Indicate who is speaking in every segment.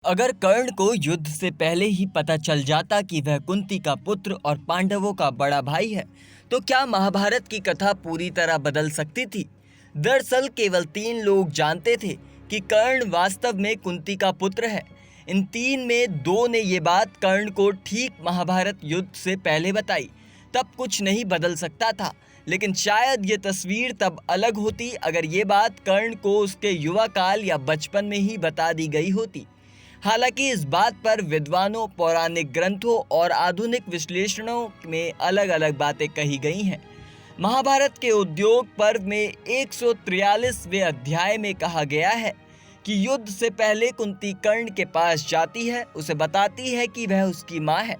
Speaker 1: अगर कर्ण को युद्ध से पहले ही पता चल जाता कि वह कुंती का पुत्र और पांडवों का बड़ा भाई है, तो क्या महाभारत की कथा पूरी तरह बदल सकती थी। दरअसल केवल 3 लोग जानते थे कि कर्ण वास्तव में कुंती का पुत्र है। इन 3 में 2 ने ये बात कर्ण को ठीक महाभारत युद्ध से पहले बताई। तब कुछ नहीं बदल सकता था, लेकिन शायद ये तस्वीर तब अलग होती अगर ये बात कर्ण को उसके युवा काल या बचपन में ही बता दी गई होती। हालांकि इस बात पर विद्वानों, पौराणिक ग्रंथों और आधुनिक विश्लेषणों में अलग अलग बातें कही गई हैं। महाभारत के उद्योग पर्व में 143वें अध्याय में कहा गया है कि युद्ध से पहले कुंती कर्ण के पास जाती है, उसे बताती है कि वह उसकी माँ है,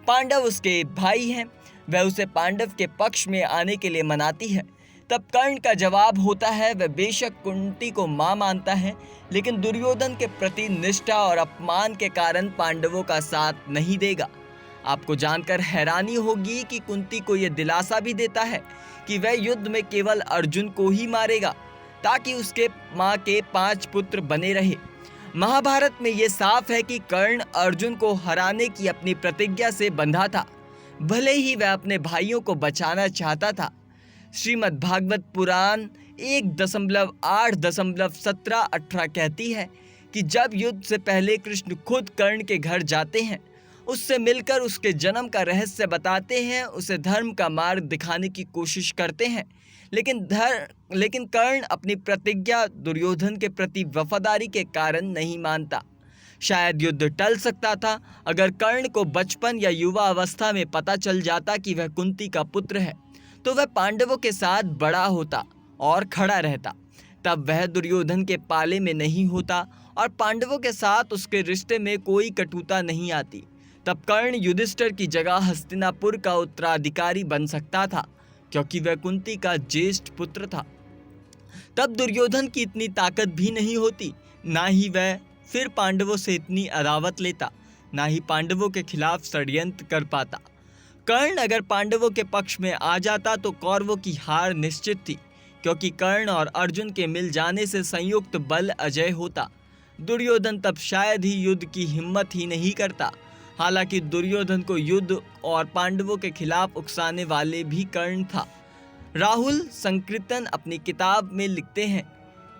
Speaker 1: पांडव उसके भाई हैं। वह उसे पांडव के पक्ष में आने के लिए मनाती है। तब कर्ण का जवाब होता है, वह बेशक कुंती को मां मानता है, लेकिन दुर्योधन के प्रति निष्ठा और अपमान के कारण पांडवों का साथ नहीं देगा। आपको जानकर हैरानी होगी कि कुंती को यह दिलासा भी देता है कि वह युद्ध में केवल अर्जुन को ही मारेगा, ताकि उसके मां के 5 पुत्र बने रहे। महाभारत में यह साफ है कि कर्ण अर्जुन को हराने की अपनी प्रतिज्ञा से बंधा था, भले ही वह अपने भाइयों को बचाना चाहता था। श्रीमद् भागवत पुराण 1.8.17-18 कहती है कि जब युद्ध से पहले कृष्ण खुद कर्ण के घर जाते हैं, उससे मिलकर उसके जन्म का रहस्य बताते हैं, उसे धर्म का मार्ग दिखाने की कोशिश करते हैं, लेकिन कर्ण अपनी प्रतिज्ञा दुर्योधन के प्रति वफादारी के कारण नहीं मानता। शायद युद्ध टल सकता था अगर कर्ण को बचपन या युवा अवस्था में पता चल जाता कि वह कुंती का पुत्र है, तो वह पांडवों के साथ बड़ा होता और खड़ा रहता। तब वह दुर्योधन के पाले में नहीं होता और पांडवों के साथ उसके रिश्ते में कोई कटुता नहीं आती। तब कर्ण युधिष्ठिर की जगह हस्तिनापुर का उत्तराधिकारी बन सकता था, क्योंकि वह कुंती का ज्येष्ठ पुत्र था। तब दुर्योधन की इतनी ताकत भी नहीं होती, ना ही वह फिर पांडवों से इतनी अदावत लेता, ना ही पांडवों के खिलाफ षड्यंत्र कर पाता। कर्ण अगर पांडवों के पक्ष में आ जाता तो कौरवों की हार निश्चित थी, क्योंकि कर्ण और अर्जुन के मिल जाने से संयुक्त बल अजय होता। दुर्योधन तब शायद ही युद्ध की हिम्मत ही नहीं करता। हालांकि दुर्योधन को युद्ध और पांडवों के खिलाफ उकसाने वाले भी कर्ण था। राहुल संकीर्तन अपनी किताब में लिखते हैं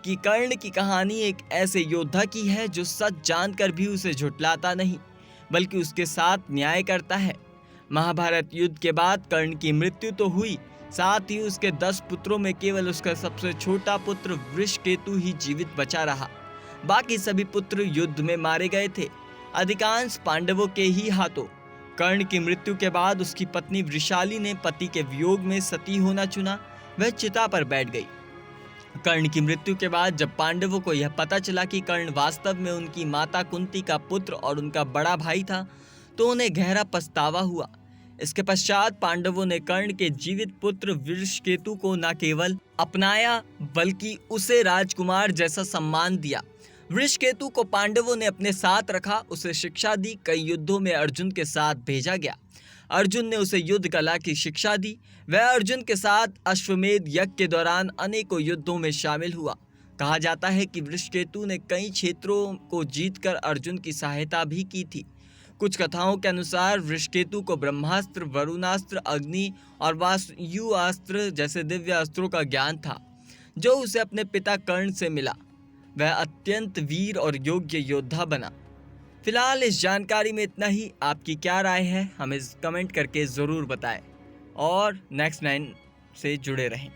Speaker 1: कि कर्ण की कहानी एक ऐसे योद्धा की है जो सच जानकर भी उसे झुठलाता नहीं, बल्कि उसके साथ न्याय करता है। महाभारत युद्ध के बाद कर्ण की मृत्यु तो हुई, साथ ही उसके 10 पुत्रों में केवल उसका सबसे छोटा पुत्र वृषकेतु ही जीवित बचा रहा। बाकी सभी पुत्र युद्ध में मारे गए थे, अधिकांश पांडवों के ही हाथों। कर्ण की मृत्यु के बाद उसकी पत्नी वृषाली ने पति के वियोग में सती होना चुना। वह चिता पर बैठ गई। कर्ण की मृत्यु के बाद जब पांडवों को यह पता चला कि कर्ण वास्तव में उनकी माता कुंती का पुत्र और उनका बड़ा भाई था, तो उन्हें गहरा पछतावा हुआ। इसके पश्चात पांडवों ने कर्ण के जीवित पुत्र वृषकेतु को न केवल अपनाया, बल्कि उसे राजकुमार जैसा सम्मान दिया। वृषकेतु को पांडवों ने अपने साथ रखा, उसे शिक्षा दी। कई युद्धों में अर्जुन के साथ भेजा गया। अर्जुन ने उसे युद्ध कला की शिक्षा दी। वह अर्जुन के साथ अश्वमेध यज्ञ के दौरान अनेकों युद्धों में शामिल हुआ। कहा जाता है कि वृषकेतु ने कई क्षेत्रों को जीतकर अर्जुन की सहायता भी की थी। कुछ कथाओं के अनुसार वृषकेतु को ब्रह्मास्त्र, वरुणास्त्र, अग्नि और वायुअस्त्र जैसे दिव्य अस्त्रों का ज्ञान था, जो उसे अपने पिता कर्ण से मिला। वह अत्यंत वीर और योग्य योद्धा बना। फिलहाल इस जानकारी में इतना ही। आपकी क्या राय है, हमें कमेंट करके ज़रूर बताएं और नेक्स्ट 9 से जुड़े रहें।